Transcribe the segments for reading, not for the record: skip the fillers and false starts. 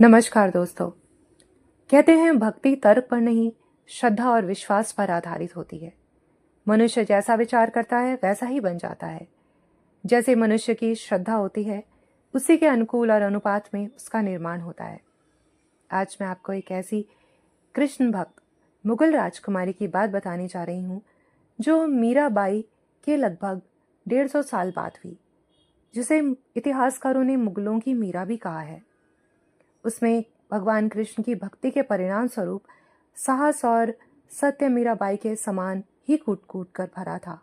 नमस्कार दोस्तों। कहते हैं भक्ति तर्क पर नहीं, श्रद्धा और विश्वास पर आधारित होती है। मनुष्य जैसा विचार करता है वैसा ही बन जाता है। जैसे मनुष्य की श्रद्धा होती है उसी के अनुकूल और अनुपात में उसका निर्माण होता है। आज मैं आपको एक ऐसी कृष्ण भक्त मुगल राजकुमारी की बात बताने जा रही हूँ जो मीराबाई के लगभग 150 साल बाद हुई, जिसे इतिहासकारों ने मुगलों की मीरा भी कहा है। उसमें भगवान कृष्ण की भक्ति के परिणाम स्वरूप साहस और सत्य मीराबाई के समान ही कूट कूट कर भरा था,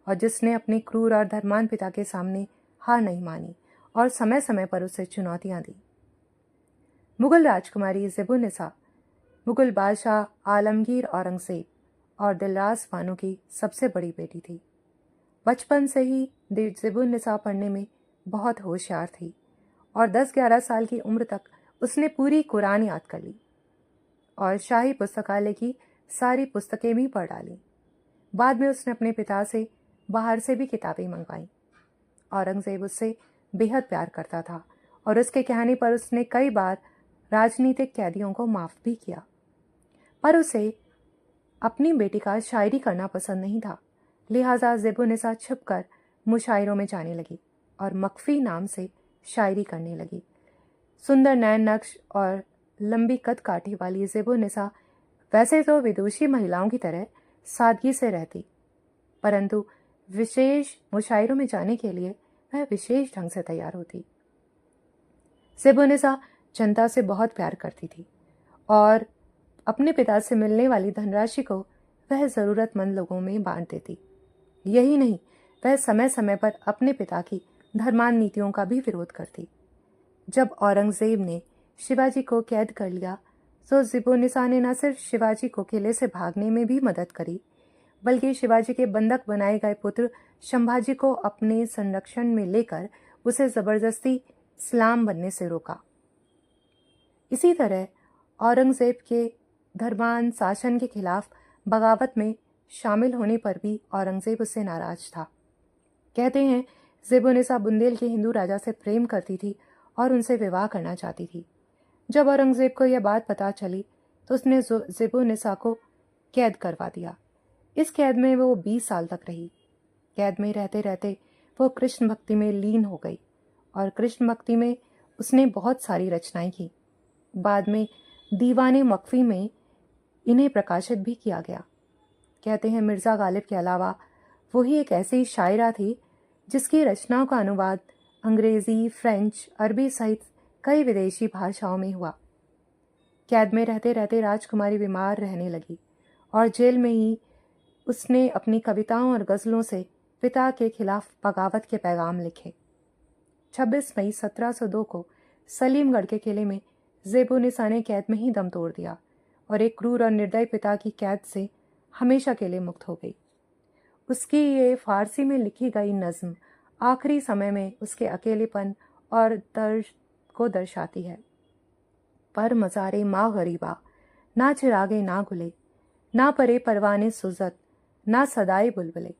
और जिसने अपने क्रूर और धर्मान पिता के सामने हार नहीं मानी और समय समय पर उसे चुनौतियां दी। मुगल राजकुमारी ज़ेबुन्निसा मुगल बादशाह आलमगीर औरंगजेब और दिलरास बानो की सबसे बड़ी बेटी थी। बचपन से ही ज़ेबुन्निसा पढ़ने में बहुत होशियार थी और 10-11 साल की उम्र तक उसने पूरी कुरान याद कर ली और शाही पुस्तकालय की सारी पुस्तकें भी पढ़ डाली। बाद में उसने अपने पिता से बाहर से भी किताबें मंगवाईं। औरंगजेब उससे बेहद प्यार करता था और उसके कहने पर उसने कई बार राजनीतिक कैदियों को माफ भी किया। पर उसे अपनी बेटी का शायरी करना पसंद नहीं था, लिहाजा ज़ेबुन्निसा छुपकर मुशायरों में जाने लगी और मख्फी नाम से शायरी करने लगी। सुंदर नैन नक्श और लंबी कद काठी वाली ज़ेबुन्निसा वैसे तो विदुषी महिलाओं की तरह सादगी से रहती, परंतु विशेष मुशायरों में जाने के लिए वह विशेष ढंग से तैयार होती। ज़ेबुन्निसा जनता से बहुत प्यार करती थी और अपने पिता से मिलने वाली धनराशि को वह ज़रूरतमंद लोगों में बांट देती। यही नहीं, वह समय समय पर अपने पिता की धर्मांध नीतियों का भी विरोध करती। जब औरंगजेब ने शिवाजी को कैद कर लिया तो ज़ेबुन्निसा ने न सिर्फ शिवाजी को किले से भागने में भी मदद करी, बल्कि शिवाजी के बंधक बनाए गए पुत्र संभाजी को अपने संरक्षण में लेकर उसे जबरदस्ती इस्लाम बनने से रोका। इसी तरह औरंगजेब के धर्मांध शासन के खिलाफ बगावत में शामिल होने पर भी औरंगजेब उससे नाराज था। कहते हैं ज़ेबुन्निसा बुंदेल के हिंदू राजा से प्रेम करती थी और उनसे विवाह करना चाहती थी। जब औरंगजेब को यह बात पता चली तो उसने ज़ेबुन्निसा को कैद करवा दिया। इस कैद में वो 20 साल तक रही। कैद में रहते रहते वो कृष्ण भक्ति में लीन हो गई और कृष्ण भक्ति में उसने बहुत सारी रचनाएं की। बाद में दीवाने मख्फी में इन्हें प्रकाशित भी किया गया। कहते हैं मिर्ज़ा गालिब के अलावा वही एक ऐसी शायरा थी जिसकी रचनाओं का अनुवाद अंग्रेज़ी, फ्रेंच, अरबी सहित कई विदेशी भाषाओं में हुआ। कैद में रहते रहते राजकुमारी बीमार रहने लगी और जेल में ही उसने अपनी कविताओं और गज़लों से पिता के खिलाफ बगावत के पैगाम लिखे। 26 मई 1702 को सलीमगढ़ के किले में ज़ेबुन्निसा ने कैद में ही दम तोड़ दिया और एक क्रूर और निर्दयी पिता की कैद से हमेशा के लिए मुक्त हो गई। उसकी ये फारसी में लिखी गई नज़्म आखिरी समय में उसके अकेलेपन और दर्द को दर्शाती है। पर मज़ारे माँ गरीबा, ना चिरागे ना गुले, ना परे परवाने सुजत, ना सदाई बुलबुले।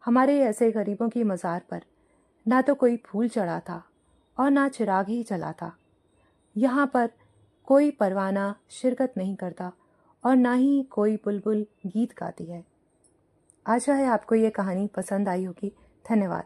हमारे ऐसे गरीबों की मज़ार पर ना तो कोई फूल चढ़ा था और ना चिराग ही जला था। यहाँ पर कोई परवाना शिरकत नहीं करता और ना ही कोई बुलबुल गीत गाती है। आशा है आपको ये कहानी पसंद आई होगी। धन्यवाद।